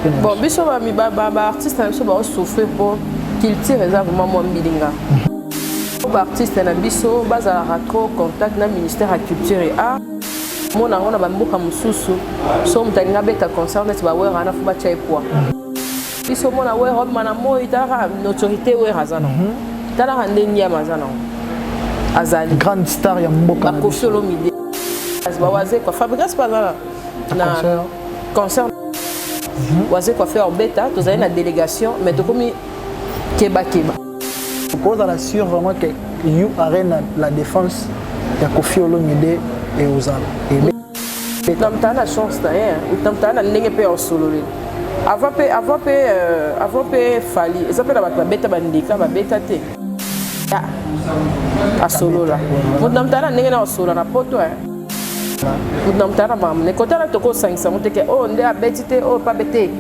Bon, biso ba artiste na biso ba souffrir pour culture vraiment moi bilinga. Ba artiste na biso bazala trop contact na ministère de la culture et art. Mona on a ba mboka mususu so mutalinga beta concert net ba wera na fuba chai poa. Biso mona wera mana mo itara notoriété wera zana. Tala hande nya mazana. Azali grande star ya mboka. Ba Koffi Olomide. Ba waze kwa Fabrice Pazala na concert. Waze quoi faire bêta, tu as une délégation, mais tu comme Keba. Je pose à la sûre vraiment que you arène la défense de Koffi Olomide et Ozala. Tu as la chance d'ailleurs, tu as la ligne au solo. Avant Fali, ils appellent la bêta bandika, la bêta té. À solo là. Tu as la ligne au solo, la poto. Vous n'avez pas de quand on a 500, on dit que oh on est à bêtité, oh pas bêté.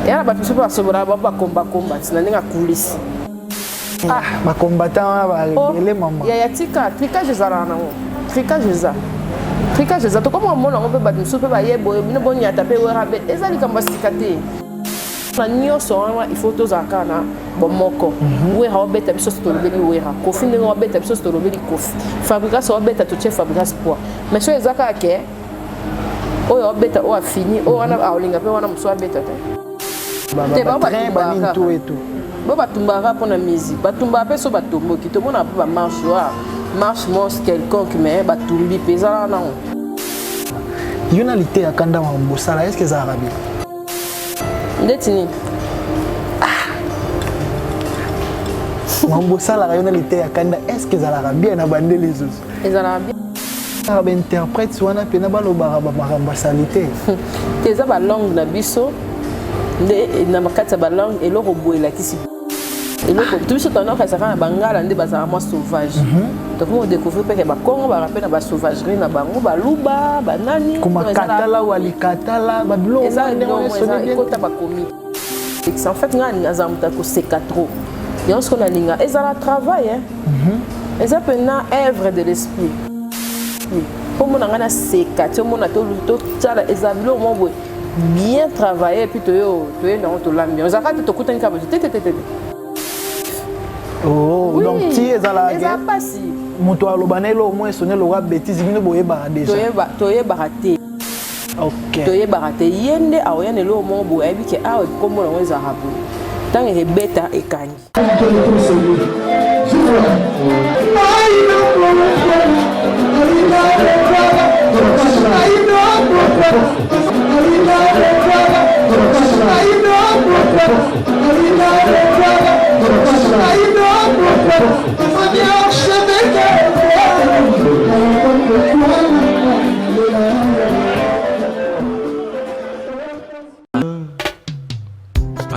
Et là, bah tu sais pas se voir, bah combat, c'est la coulisse. Ah, ma combattant, les mamans. Il y a tricage de zara, tricage de zara. Tricage de zara. Comment on peut battre une soupe, bah y a bon, une bonne y a tapé ou rabais. Et ça, il comme basticate. Il faut tous à Kana, bon moko. Où est Robert à Bissos Tolobeli, où est Kofi, ne Robert à Bissos Tolobeli, Kofi. Fabrice Robert à toucher Fabrice poids. Mais sur les Zakake, oh Robert a fini, oh on a Auling, après on a soit bête. T'es pas tout et tout. Bon, Batumbara pour la musique. Batumba après so Batumbo qui tout le monde a pas marche monstre quelconque, mais Batumbi pesant non. Unalité à Kanda Mambosala, est-ce que c'est arabe? Détini. Mambosa la réalité à Kanda, est-ce que ça l'a bien abandonné les autres? Les arabes. Arabe interprète soit na pena balo baraba marambasalité. T'es à la langue na biso, na makata ba langue et le robot là qui si. Et le tout ce temps là ça fait bangala ndé bazara moi sauvage. Donc on découvre que ba Congo ba rappelle na ba sauvagerie na bango ba luba ba nani. Kuma katala wali katala ba bilo. Ça ne kota ba komi. Et en fait nga nazamta ko seka trop. Et on se connaît linga. Et ça la travail hein. Et ça peut na œuvre de l'esprit. Pour mon angana seka, tu mon ato ça la ezabilo mo boy. Bien travailler puis tu es dans ton l'ambiance. Ça va te coûter une cabane. Oh, oui, donc tu es à la guerre. Pas si. Mon toit lobanelo au moins sonner le roi bêtise il ne boye pas déjà. Toye baraté. OK. Toye baraté. Yende a oyane lo mo boye bi ke a comme on weza rabu. Tant que bêta et kani.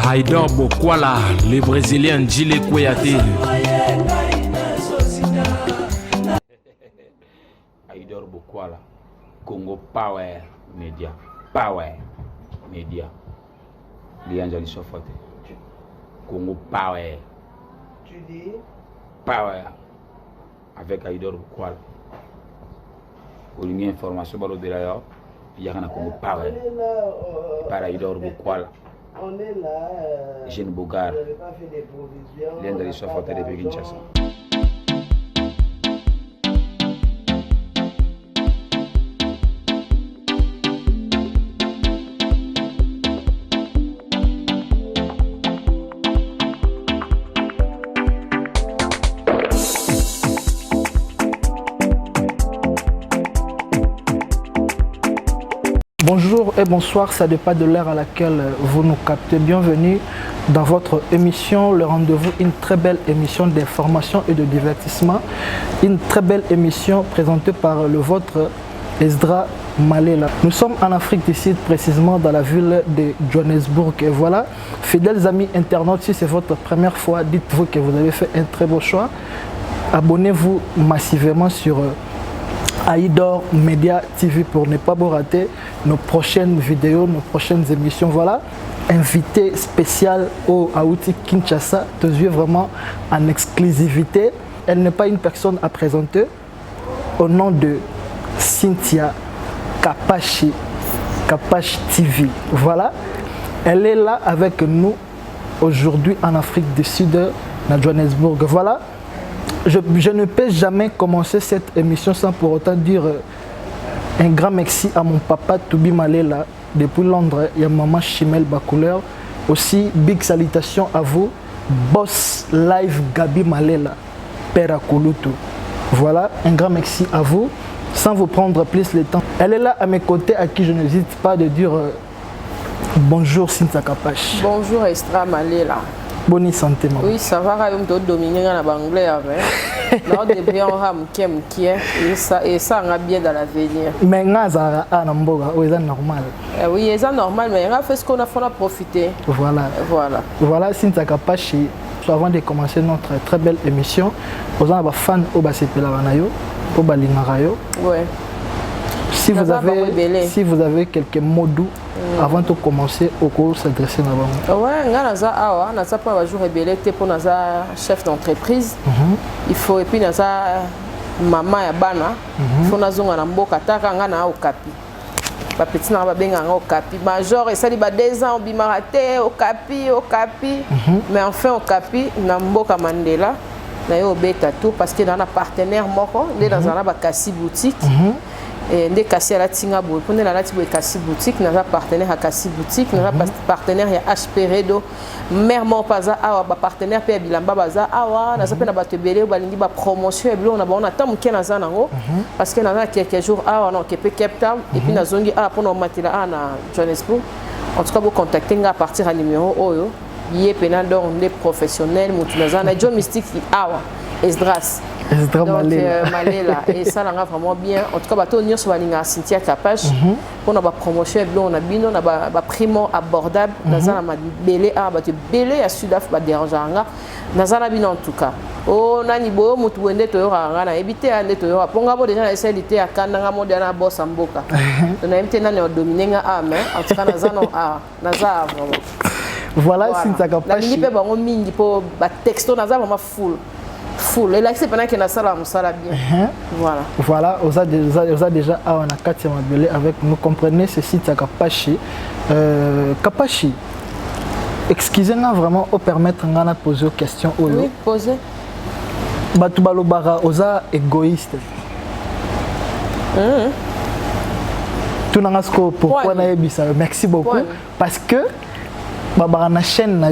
Haïdor Bokwala, le Brésilien Djile Kouyaté. Haïdor Bokwala, Congo Power Media. Power Media. Lianjali Sofote. Congo Power. Tu dis Power. Avec Haïdor Bokwala. Pour une information, il y a un Congo Power. Par Haïdor Bokwala. on est là. Jeune Bougar. On n'avait pas fait des provisions. L'Indre Sofote de Kinshasa. Bonjour et bonsoir, ça dépend de l'heure à laquelle vous nous captez. Bienvenue dans votre émission, le rendez-vous, une très belle émission d'information et de divertissement. Une très belle émission présentée par le vôtre Esdra Malela. Nous sommes en Afrique du Sud, précisément dans la ville de Johannesburg. Et voilà, fidèles amis internautes, si c'est votre première fois, dites-vous que vous avez fait un très beau choix. Abonnez-vous massivement sur Haïdor Media TV pour ne pas vous rater nos prochaines vidéos, nos prochaines émissions. Voilà, invité spécial au Aouti Kinshasa, te suis vraiment en exclusivité. Elle n'est pas une personne à présenter. Au nom de Cynthia Kapashi TV. Voilà, Elle est là avec nous aujourd'hui en Afrique du Sud, à Johannesburg. Voilà, je ne peux jamais commencer cette émission sans pour autant dire un grand merci à mon papa Toubi Malela depuis Londres et à maman Chimel Bacouleur. Aussi, big salutations à vous, Boss Live Gabi Malela, Père Akulutu. Voilà, un grand merci à vous. Sans vous prendre plus le temps. Elle est là à mes côtés, à qui je n'hésite pas de dire bonjour Cynthia Kapash. Bonjour Estra Malela. Bonne santé, maman. Oui, ça va, je vais dominer en anglais. Là, on devrait en ramener et ça va bien dans l'avenir. Mais c'est normal. Oui, c'est normal, mais on a fait ce qu'on a fait, on a profité. Voilà. Voilà, Cynthia Kapash. Avant de commencer notre très belle émission, vous avez des fans au Basepelawanayo, au Balingarayo. Ouais. Si vous avez quelques mots doux avant de commencer au cours s'adresser à vous. Ouais, on a pas jour rebelle pour notre chef d'entreprise. Il faut et puis notre maman ya bana, il faut nazonga na mboka taka ngana au kapi. Ba petit na ba benga au kapi. Major et ça li ba 2 ans bimaraté au kapi. Mais enfin au kapi na mboka Mandela na yo beta tout parce que dans un partenaire moko, dans un ba kasi boutique. Et des cassis à la tinga boule pour la cassis boutique n'a partenaire à cassis boutique n'a partenaire à HP Redo mère mon pas à partenaire pe bilamba baza awa na sapena ba te belé balingi ba promotion et on a tant que na za nango parce que na quelques jours awa non que Cape Town et puis na zongi a pour no matila na Johannesburg en tout cas vous contacter à partir à numéro oyo yé penador des professionnels mutunaza na John Mystique awa Esdras. Donc, Malela. Et ça, on a vraiment bien. En tout cas, on a sur Cynthia Kapash. On a une promotion, on a un primo abordable. On a un belé à Sud-Af, on a déranger. On a bien en tout cas. On a un beau mot où on a évité à l'étoile. On a déjà essayé de faire un canard moderne à Boss Amboka. On a évité de dominer à main. En tout cas, on a voilà, Cynthia Kapash. Il y a un texte, on a vraiment full. Et là, c'est pendant que la salle a bien. Voilà, vous avez déjà un Katia Mabele avec nous. Comprenez ceci, Kapashi. Kapashi, excusez-moi vraiment de permettre de poser une question. Oui, posez. Batubalo Bara, vous êtes égoïste. Pourquoi merci beaucoup. Parce que la chaîne,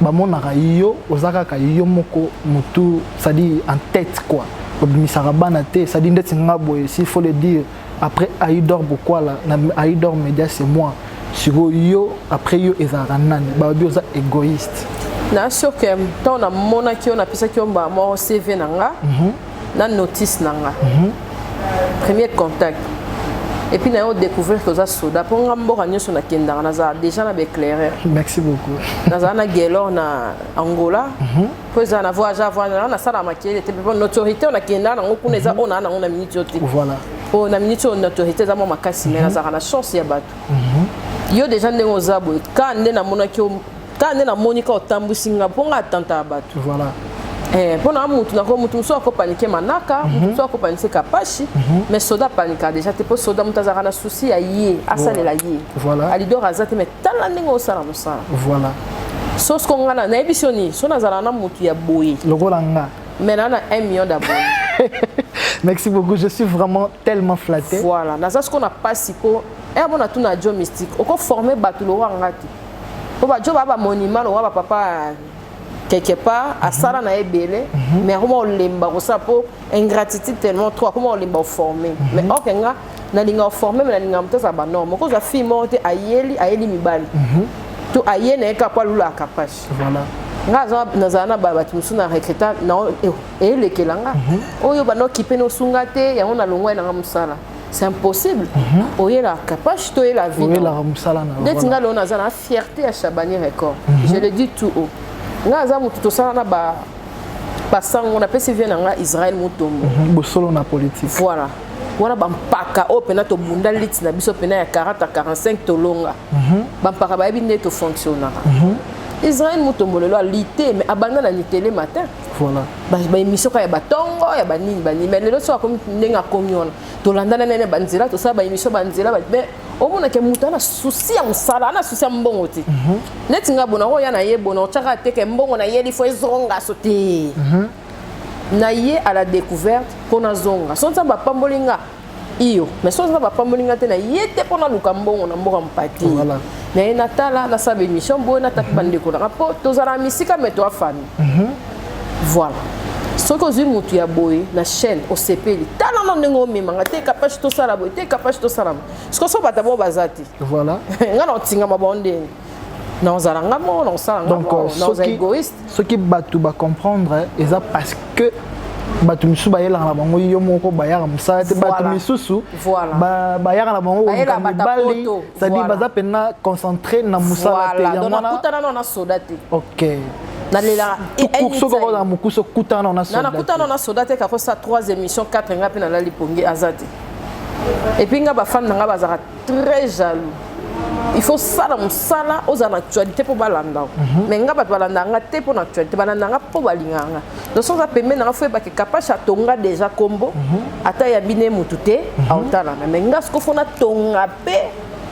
bamonaka yo ozaka yo moko mutu c'est-à-dire en tête quoi misarabana te c'est-à-dire ndeti ngabo s'il faut le dire après Aïdor Bokwala na Aïdor Media c'est moi sur yo après yo ezaka nani ba bioza égoïste na sûr que tant na monaki on a pisa ki on ba mo CV nanga na notice nanga premier contact et puis nous avons découvert que ça soda pour ngambo nyoso na kenda na déjà na éclaireur. Merci beaucoup. Na na gelo na Angola. Puis na voyage na sala makié était pour l'autorité on a kenda na ngokuneza on a minute yote. Voilà. Pour na minute on autorité za mo makasi mais na chance ya bato. Yo déjà ndengo zabo quand ndena monaki quand ndena monika otambusinga ponga atanta bato. Voilà. Pour nous, nous sommes paniqués manaka, nous sommes paniqués kapashi, mais soda panika déjà te pose soda mutazara na souci à yé, à ça les la yé. Voilà. Alidor azate mais talandingo sala musala. Voilà. Sos qu'on a na ébisioni, son azara na mutu ya boye. Logo langa. Mais là on a 1 million d'abonnés. Merci beaucoup, je suis vraiment tellement flatté. Voilà, na ça ce qu'on a pas si ko, on a tout na job mystique. On a formé batulo ngati. Pour ba job ba monument, on va papa quelque part à ça na ebele mais comment on lemba ça pour ingratitude tellement trop comment on lemba former mais okenga na linga former mais na linga mtasa ba norme ko za fille monte ayeli mibali to ayene ka kwa lula kapashi voilà ngaza nazana ba batu na recruta na elekelanga oyo ba no kipe no sungate ya ona longwa na musala c'est impossible oyela kapashi to la vie oyela musala na detinga lo nazana fierté à Chabani record je le dis tout haut ngaza mutu tosala na ba sango na pesi vient na Israël mutombo bosolo na politique voilà wana bampaka o pena to bunda lit na biso pena ya 40 à 45 tolonga bampaka ba ebine to fonctionner Israël mutombo lelo lité mais abanda na nitele matin voilà ba émission ka ya batongo ya banini mais lelo so comme ndenga komiona to landana nene banzela to sa ba émission banzela mais au mona ke mutu ana souci ya mosala ana souci ya mbongo te neti nga bona oya na ye bona otaka te ke mbongo na ye il faut ezonga so te na ye à la découverte pona zonga so nzamba pambolinga iyo mais so nzamba pambolinga te na ye te pona luka mbongo na mboka mpati Voilà. na ye natala na sabe émission boye na tapi bandeko na po tozala misika mais to famille voilà soki ozwi mutu ya boye na chaîne osepeli tala na ndenge omemanga te kapage tosala boye te kapage tosala soki so bato bo baza te Voilà. nga na otingama bao ndenge na ozala nga mo na osala nga mo na oza égoïste ce qui batu ba comprendre eza parce que batu misusu bayelaka na bango yo moko bayaka mosala te batu misusu bayaka na bango koluka mibali c'est-à-dire baza mpena concentré na mosala te yango nakutana no na soda te ok nalela soki okoza mokusu okutana no na soda te nakutana no na soda te kakosa 3 émissions 4 nga mpe nalali pongi aza te epuis nga bafane na nga bazalaka très jaloux il faut sala mosala oza na actualité mpo balanda mais nga bato balandaka nga te mpo na actualité balanda nga mpo balingaka nga donc soza pembe na nga fo yebake kapashe atonga déjà kombo ata yabi ne mutu te aotalana mais nga siko fo natonga mpe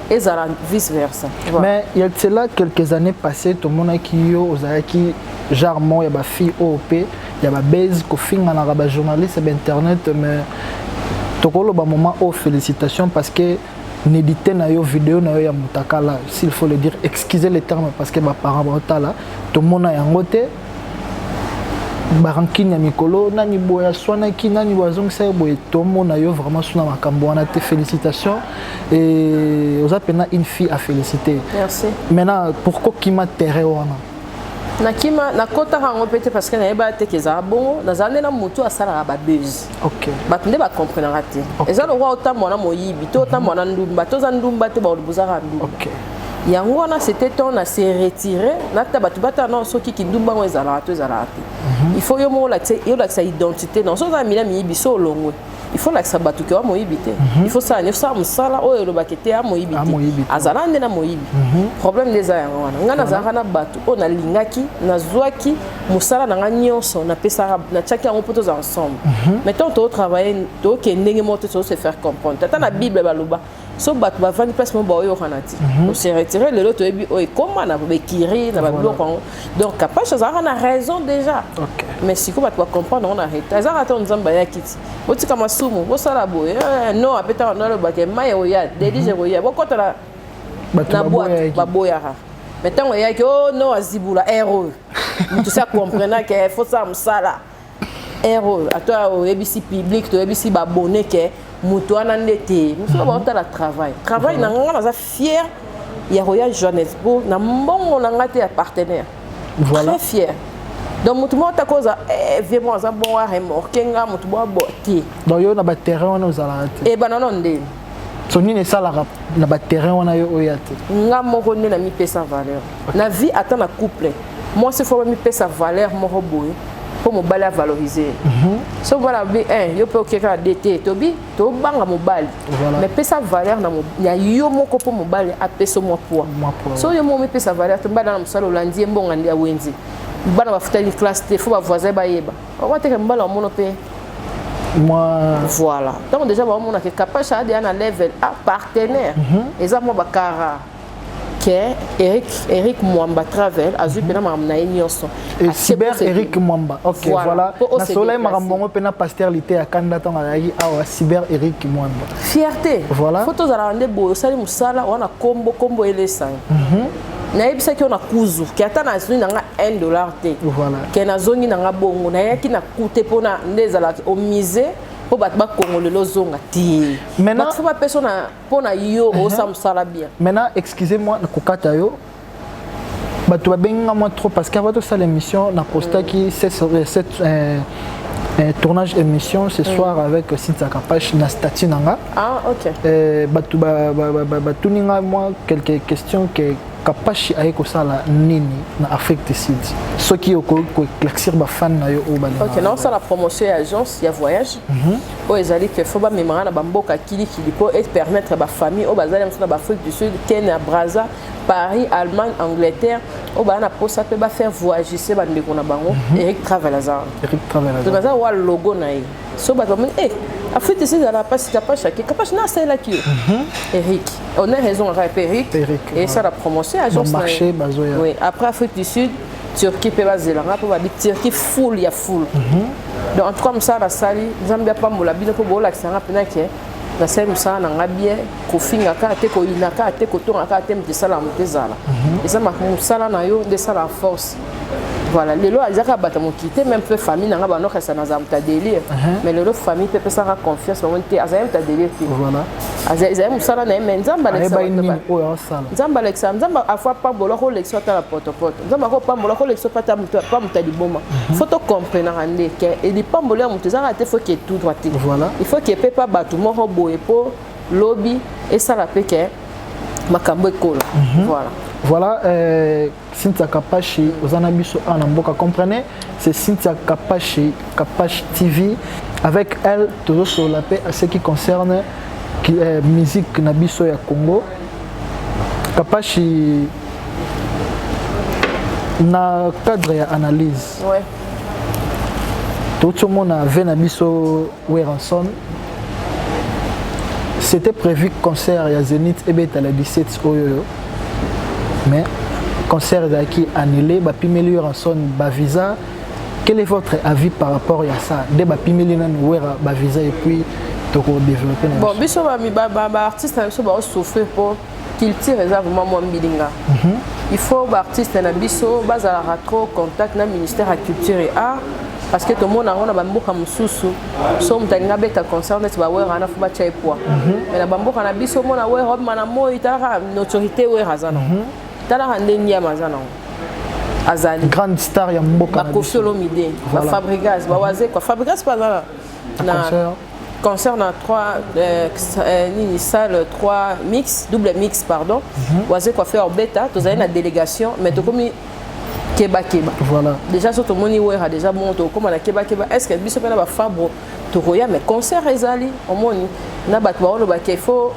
ezala vice versa mais il y a de cela quelques années passées tomonaki yo ozalaki genre mo ya bafille oyo mpe ya babase kofinganaka bajournaliste ya bainternet mais tokoloba moment oyo félicitations parce que n'éditer na yo vidéo na yo ya mutakala s'il faut le dire excusez les termes parce que ba parents batala to mona yango te barankini ya mikolo nani boya swana ki nani wazong sa boye to mona yo vraiment suna makambo wana te félicitations et oza pena une fille à féliciter merci maintenant pourquoi kima terre wana nakima nakotaka yango mpe te parce que nayeba te ke ezala bongo nazala nde na motu asalaka babuse bato nde bacomprenaka te eza lokwa otambola na moyibi to otambola na ndumba toza ndumba te baolobuzaka ndumba yango wana c'était temps na se retirer nata bato batana soki kindumba ngo ezalaka to ezalaka te il faut yo moko olakisa identité non so oza mila miyibi so olongwe il faut lakisa bato ke wa moyibi te il faut sala nef sala mosala oyo elobaki te ya moyibi te azala nde na moyibi problème nde eza yango wana nga nazalaka na bato oyo nalingaki nazwaki mosala na nga nyonso napesaka natiaki yango mpo toza ensemble maintenant totravaille tokende ndenge moko te tozose faire comprendre tata na bible baloba so bato bavandi place mo baoyokana ti ose retire lelo toyebi oyo ekoma na bekiri na babiloko yango donc kapashe azalaka na raison déjà mais siko bato bacomprendre yango na reta ezalaka te nzambe ayaki ti botika masumu bosala boye non apetaka no alobake mai eoya delige ekoya bokotana na boite baboyaka mais ntango eyaki o no azibula ero motu si akomprenake fosala mosala ero ato oyebisi public toyebisi babone ke moto wana nde te mosusu baotala travail na nga naza fier ya royal johannesburg na mbongo na nga te ya partenaire très fier donc moto moko ta koza vraiment aza bon aremorke nga moto bo abo te donc yo na baterrain wana ozalaka te banano ndeni so nini esalaka na baterrain wana yo oya te nga moko nde na mipesa valeur na vie ata na couple mwasi fo bamipesa valeur moko boye pour mobali avaloriser so voilà bi yo pe okeka DT tobi to banga mobali mais pesa valeur na yo moko pour mobali apesa mo poids so yo mo me pesa valeur to mbala na musalo landi mbonga ndi awenzi bana bafutani classe te fo ba voisin ba yeba o wate ke mbala mono pe moi voilà donc déjà ba mona ke capable à un level A partenaire eza mo bakara que Eric Mwamba Travel a vu pena mamna nyonso et cyber Eric Mwamba ok voilà na soleil marambo pena pasteur lité ya kandata ngaki awa cyber Eric Mwamba fierté voilà photos za rande boyo sali musala wana kombo elesa na yebisa ki ona kuzu ki ata na zuni nanga $1 te voilà ke na zongi nanga bongo na yaki na kute pona ndezala au musée po bat ba kongolelo zonga ti maintenant faut pas personne pona yo o samsala bien maintenant excusez-moi na kokata yo bato babenga moi trop parce qu'avant toute l'émission na posta qui cette tournage émission ce soir avec Cynthia Kapache na statut nanga ok bato tuninga moi quelques questions que Kapache aye kosala nini na Afrique du Sud ce qui ko éclaircir ba fan na yo o bali ok non ça la promotion et agence il y a voyage o ezali que faut ba memara na bamboka kili pour et permettre ba famille o bazali na ba Afrique du Sud Kenya Brazza Paris Allemagne Angleterre o ba na posa pe ba faire voyager ba ndeko na bango Eric Travel azar Eric Travel azar to baza wa logo na ye so bato bamoni Afrique ici dans la passe Kapache non c'est là qui Eric on a raison on rappelle Eric et ça la promotion agence marché bazoya oui après Afrique du Sud Turquie peut baser là pour dire Turquie full il y a full donc en tout cas comme ça la salle Zambia pas mola bien ko bola ça rapena que la salle ça na ngabie ko finga ka te ko inaka te ko tonga ka te mtisala mtezala et ça ma musala na yo de ça la force. Voilà, les lois, ils ont quitté, même peu famille, n'a pas notre ça n'a pas délire. Mais les famille peut ça avoir confiance, on était à ta délire. Voilà. Ils aiment ça là, mais Nzamba Alexandre. Nzamba Alexandre, Nzamba à fois pas boloko l'exo à la porte-porte. Nzamba pas boloko l'exo pas mutadi boma. Faut te comprendre ande que et dit pas bolé muteza raté faut qu'il tout droit. Voilà. Il faut qu'il peut pas battre mon robot et pour lobby et ça la peut que makambo école. Voilà. Voilà, Cynthia Kapashi, Ozanabiso Anamboka, comprenez, c'est Cynthia Kapashi, Kapashi TV. Avec elle, toujours sur la paix à ce qui concerne la musique Nabiso ya Congo. Kapashi, na cadre ya analyse. Ouais. Tout le monde a vu Nabiso Weranson. C'était prévu concert à Zénith et Beta le 17 Oyo. Mais concert qui annulé, Bapimeli Ranson Bavisa. Quel est votre avis par rapport à ça? Dès Bapimeli Bavisa et puis pour développer. Bon, biso artiste na souffrir pour qu'il tire vraiment moins bilinga. Il faut artiste na biso bazala trop contact na ministère de la culture et art parce que tout le monde a un bamboka mususu so mtalinga beta concert net ba wera na fuba chai poa. Mais na bamboka na biso mona we rob mana mo itara notoriété we razana. Tala hande nyamazana. Azali grande star ya mboka na Koffi Olomide, ba Fabregas, ba waze quoi Fabregas pas là. Na concert na 3 salle 3 mix, double mix pardon. Waze quoi faire bêta, tous avez la délégation mais to comme Keba. Voilà. Déjà sur tout le monde a déjà monté comme on a Keba. Est-ce que biso pena ba Fabro Toroya mais concert ezali au monde na batwa on ba qu'il faut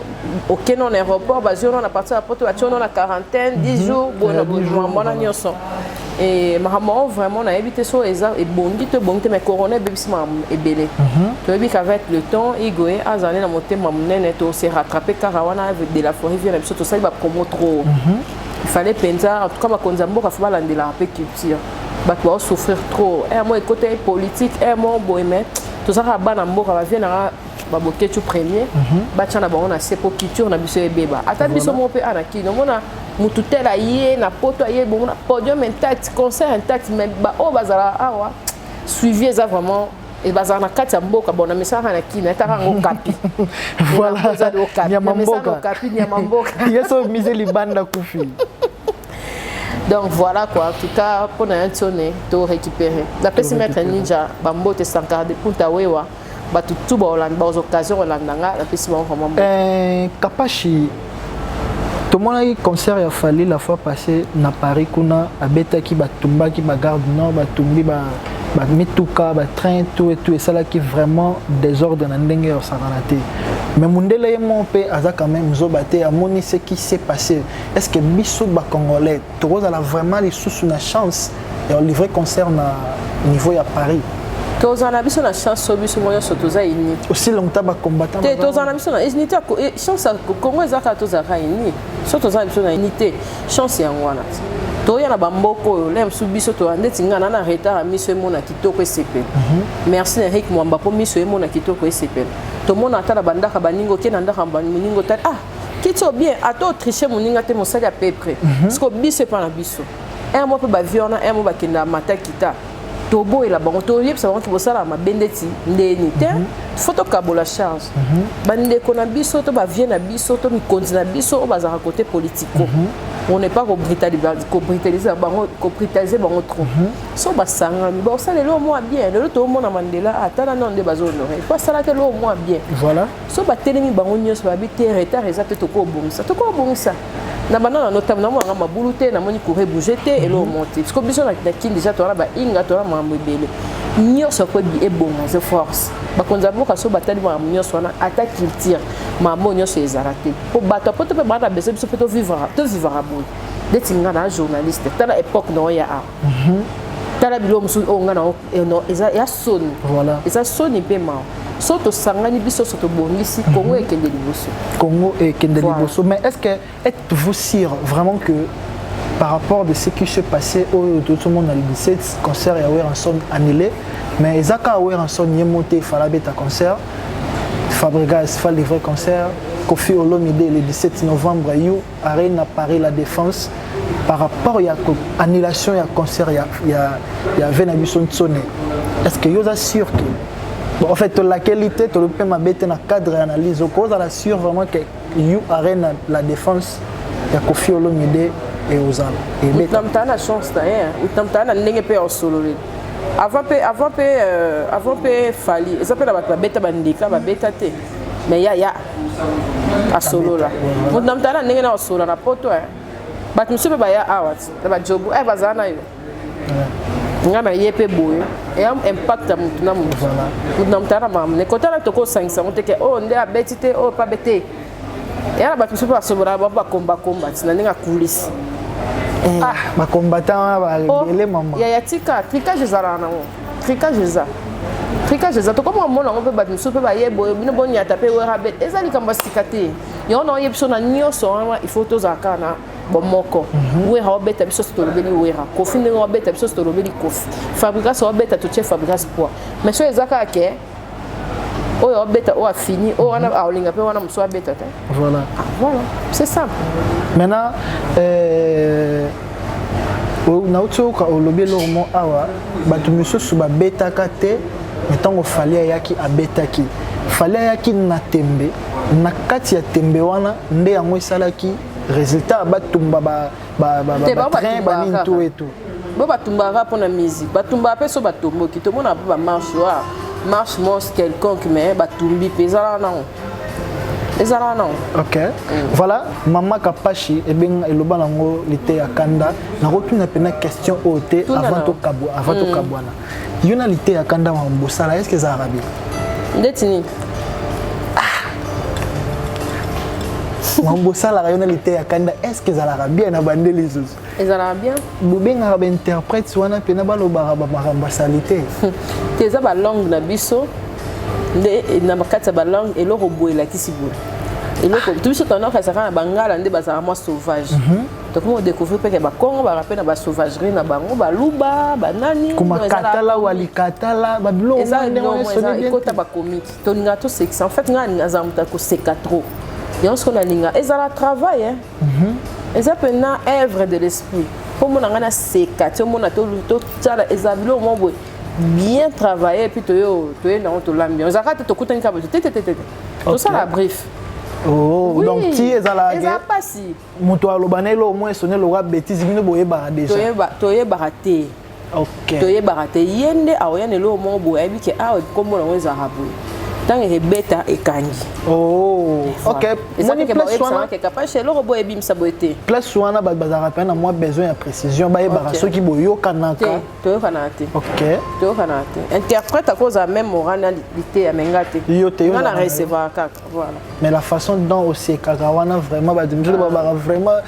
aucun non aéroport basé on a parti à porte on a quarantaine 10 jours bon na nyonso et maman vraiment on a évité ça et bondi mais corona bébisma et belé tu vois qu'avec le temps Igoé azane na monter mamnene to s'est rattrapé karawana avec de la forêt vient tout ça il va promo trop il fallait penser en tout cas ma konzambo ka fa balande la paix culture batwa souffrir trop et moi côté politique et moi bohémé tout ça va bana mboka va venir ba boketu premier ba tchana ba on a c'est pour culture na biso ebeba ata biso mo pe anaki no mona mututela yé na poto yé bon na podium intact concert intact mais ba o bazala awa suivi ça vraiment et bazala na kati ya mboka bon na message na kina ta ngo kapi voilà nyamamboka kapi nyamamboka yeso mise libanda kufi. Donc voilà quoi, en tout cas, pour nous sonner, tout récupérer. D'après ce maître ninja, bambo te sankar de punta wewa, ba tout ba Hollande, ba aux occasions Hollandanga, d'après ce moment vraiment. Kapashi, tout le monde a eu concert il a fallu la fois passée na Paris kuna abeta ki ba tumba ki ba garde nord ba tumbi ba mituka ba train tout et ça là qui vraiment désordre na ndenge yo sakanate. Mais Mundele et mon père a quand même zobaté à moni ce qui s'est passé. Est-ce que biso ba congolais, tu as vraiment les sous une chance et on livrer concert na niveau à Paris. Tu as biso na chance so biso moyo so toza ini. Aussi longtemps ba combattant. Tu as biso na unité chance Congo ezaka toza ini. So toza biso na unité chance ya ngwana. To ya na bamboko lem su biso to andeti ngana na retard miso mona kitoko esepe. Merci Eric Mwamba po miso mona kitoko esepe. To mona ata na bandaka baningo ke na ndaka baningo ta kitso bien ato tricher moninga te mosali à peu près. Parce que biso pas na biso. Un mois pe ba viona un mois ba kenda mata kita. Tobo et la banque to yeb savon ki bosala ma bendeti ndeni te photo kabola charge. Bande ko na biso to ba vie na biso to mi konzina biso ba za côté politico. On n'est pas brutaliser bango trop. So basanga mi ba ça le moins bien le to mona Mandela atala non de bazo honorer. Pas ça là que le moins bien. Voilà. So ba telemi bango nyos ba bi te retard exact to ko bongisa. To ko bongisa. Na banana notamment na mabulu te na moni courir bouger te et l'eau monter. Parce que biso na kin déjà to na ba inga to na mambo ebele. Nyos ko bi e bonga ze force. Ba konza boka so batali ma nyos wana attaque il tire. Mambo nyos ezarate. Po bato po to pe bana bese biso pe to vivre boy. Detinga na journaliste. Tala époque no ya a. tala bilo musu onga na no eza ya soni Voilà. eza soni pe ma soto sangani biso soto bongisi Congo ekende liboso Congo et Kende Voilà. Liboso. Mais est-ce que êtes-vous sûr vraiment que par rapport à ce qui s'est passé tout le monde a le 17 concert et un son annulé, mais Zaka a un son monté, il fallait un concert, Fabregas fait le vrai concert, Kofi Olomide le 17 novembre, you Arène à Paris la Défense. Par rapport à l'annulation et à concert, il y a Venabusson sonné. Est-ce que vous êtes sûr que bon, en fait, la qualité, tu peux m'abaisser dans le cadre d'analyse. Vous êtes sûr vraiment que you Arène la Défense, il y a Kofi Olomide et Ozal. Et utamta na chance na ye utamta na ndenge pe solo le avant pe fali eza pe na bato babeta bandika babeta te mais ya a solo la utamta na ndenge na solo na poto bato mosusu pe baya awa na bajobu bazala na yo nga na ye pe boye eya impact ya motu na motu utamta na mama ne kotala tokosangisa ngo te ke oyo nde abeti te oyo pa bete eya na bato mosusu pe basobola bakombakomba tina ndenge akulisi ma combattant les maman. Ya tika tricage ezala na ngo. Tricage eza to comme mona ngo pe bat musu pe ba yebo bino bonya taper wera bet ezali kamba sikate. Yo na yebso na nyoso wana il faut tozaka na bomoko. Wera obeta biso to lobeli wera. Kofi ne obeta biso to lobeli kofi. Fabrikas obeta to chef fabrikas poa. Mais so ezaka ke oyo obeta o a fini o wana aolinga pe wana musu obeta te. Voilà. Voilà, c'est ça. Maintenant nautoka olobi lomo awa bato misusu babetaka te ntango fali ayaki abetaki fali ayaki na tembe na kati ya tembe wana nde yango esalaki résultat batumba batrain banini to eto bo batumbaka mpona musique batumbaka mpe so batomboki tomona mpe bamarche wa marche mons quelconque mais batumbi mpe ezala nango ok voilà Maman Kapashi ebenga eloba nango lite ya kanda nakotuna pena question ote avant to kabwana yona lite ya kanda mambosala est-ce que ça arabe ndetini mambosala yona lite ya kanda est-ce que ça arabe na bandeli zuzu ezala bien bobenga ba interprète wana pena baloba ba marambasalité teza ba langue na biso nde na bakati ba langue eloko boyela kisibola eloko tubiso tona ka saka na bangala nde bazala moi sauvage donc on découvrir pe ke ba Congo ba rappel na ba sauvagerie na bango ba luba ba nani kuma katala wali katala ba bilo eza ikota ba comique toninga to sexe en fait nga ngazamuta ko seka trop yon ce qu'on a linga ezala travail eza pena œuvre de l'esprit pour mon ngana seka to mona to tsala ezabilo mo boy bien travailler puis to na to l'ambiance zakata to kutani ka tout ça la brief oh oui. Donc ti ezala eza pasi muto alobanelo au moins sonner le rap bêtise bino boye bara déjà toyeba raté OK toyeba raté yende awoyane lo mo boye bi ke awo kombo na weza rabu tangi hebeta ekangi oh OK moni place wana ke kapashe lo boye bi msaboete place wana bazara pe na moi besoin de précision ba yeba soki boyo kanaka toyokana te OK toyokana te interprète à cause à même moralité ya mengate yo na recevoir kaka voilà mais la façon dont aussi kagawana vraiment ba vraiment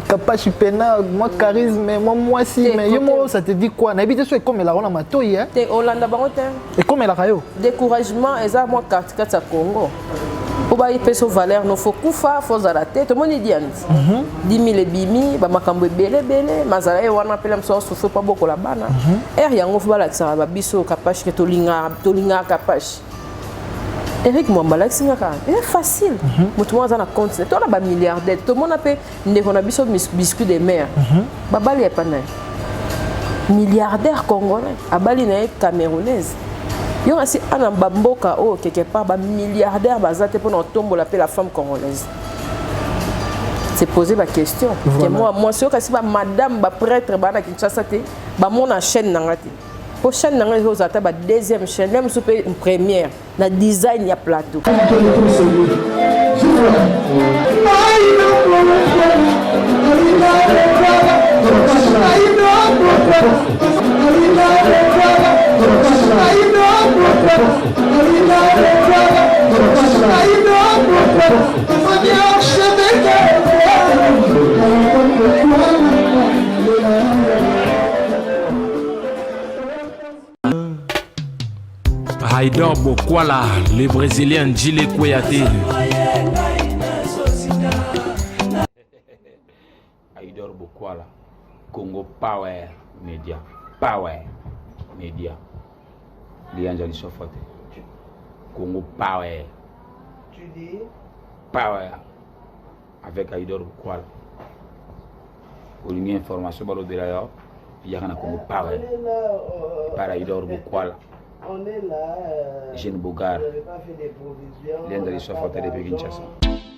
capable pena moi charisme moi si mais yo ça te dit quoi na habite so comme la wana matoyi hein te Hollande bango te et comme la kayo découragement eza moi carte ya Congo pour ba peso valeur no faut kufa faut zalate to moni diani 10000 bimi ba makambo belé mazala e wana pela mso souffre pas beaucoup la bana yango faut bala tsara ba biso kapache ke tolinga kapache Eric Mwambala singaka c'est facile mutu mwa na continent to na ba milliardaire to mona pe ndeko na biso biscuit de mer babali ya pana milliardaire congolais abali na camerounaise yo asi ana bamboka o quelque part ba milliardaire bazate pour tomber la femme congolaise c'est poser la question que moi c'est kasi ba madame ba prêtre ba na Kinshasa te ba mona chaîne nangati pour chaîne nangati aux ata ba deuxième chaîne même soupe une première na design ya plateau Haïdor Bokwala, le Brésilien Djile Kouyaté. Haïdor Bokwala, Congo Power Media. Power Media. Lianjali Sofote. Congo Power. Tu dis Power. Avec Haïdor Bokwala. Pour une information, il y a un Congo Power. Par Haïdor Bokwala. on est là. Jeune Bogar. Vous n'avez pas fait des provisions. Lianjali Sofote de Kinshasa.